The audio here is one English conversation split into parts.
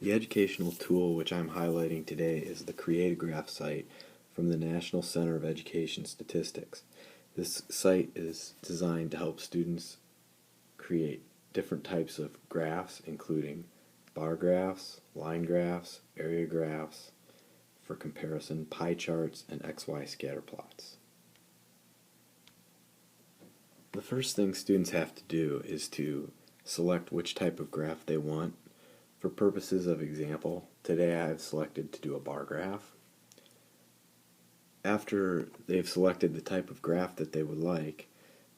The educational tool which I'm highlighting today is the Create a Graph site from the National Center of Education Statistics. This site is designed to help students create different types of graphs, including bar graphs, line graphs, area graphs, for comparison, pie charts, and XY scatter plots. The first thing students have to do is to select which type of graph they want. For purposes of example, today I have selected to do a bar graph. After they've selected the type of graph that they would like,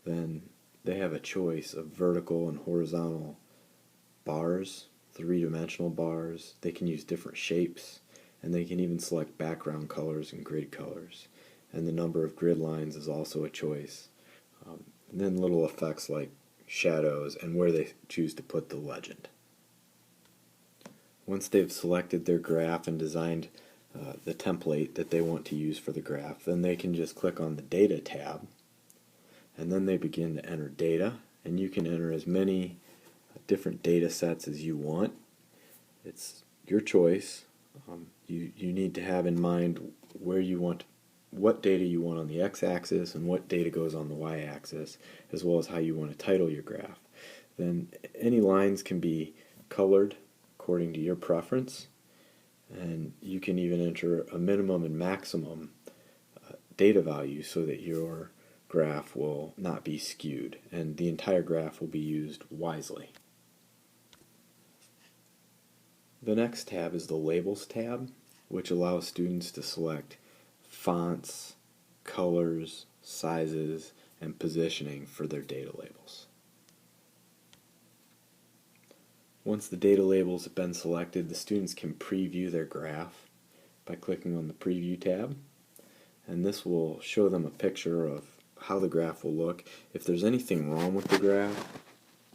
then they have a choice of vertical and horizontal bars, three-dimensional bars. They can use different shapes, and they can even select background colors and grid colors. And the number of grid lines is also a choice. And then little effects like shadows and where they choose to put the legend. Once they've selected their graph and designed the template that they want to use for the graph, then they can just click on the Data tab, and then they begin to enter data, and you can enter as many different data sets as you want. It's your choice. You need to have in mind where you want, what data you want on the x-axis and what data goes on the y-axis, as well as how you want to title your graph. Then any lines can be colored according to your preference, and you can even enter a minimum and maximum data value so that your graph will not be skewed and the entire graph will be used wisely. The next tab is the Labels tab, which allows students to select fonts, colors, sizes, and positioning for their data labels. Once the data labels have been selected, the students can preview their graph by clicking on the Preview tab, and this will show them a picture of how the graph will look. If there's anything wrong with the graph,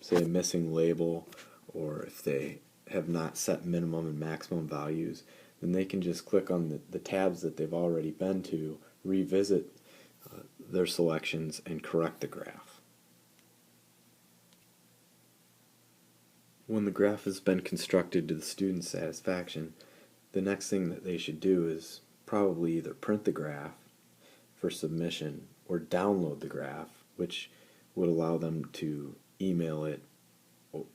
say a missing label, or if they have not set minimum and maximum values, then they can just click on the tabs that they've already been to, revisit their selections, and correct the graph. When the graph has been constructed to the student's satisfaction, the next thing that they should do is probably either print the graph for submission or download the graph, which would allow them to email it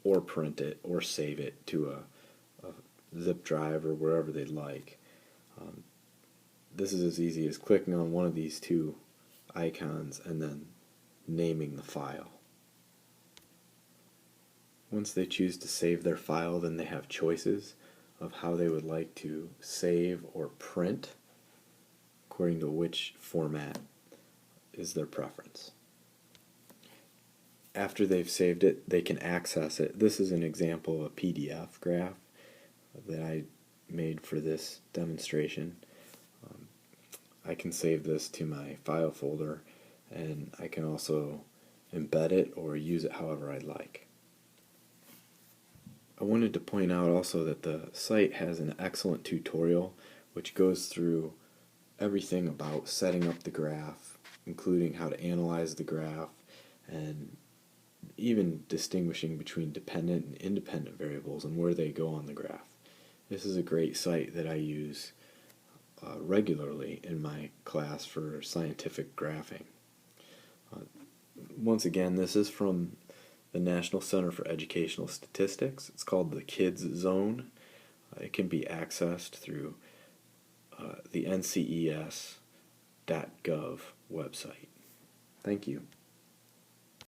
or print it or save it to a zip drive or wherever they'd like. This is as easy as clicking on one of these two icons and then naming the file. Once they choose to save their file, then they have choices of how they would like to save or print according to which format is their preference. After they've saved it, they can access it. This is an example of a PDF graph that I made for this demonstration. I can save this to my file folder, and I can also embed it or use it however I'd like. I wanted to point out also that the site has an excellent tutorial which goes through everything about setting up the graph, including how to analyze the graph and even distinguishing between dependent and independent variables and where they go on the graph. This is a great site that I use regularly in my class for scientific graphing. Once again, this is from the National Center for Educational Statistics. It's called the Kids Zone. It can be accessed through the nces.gov website. Thank you.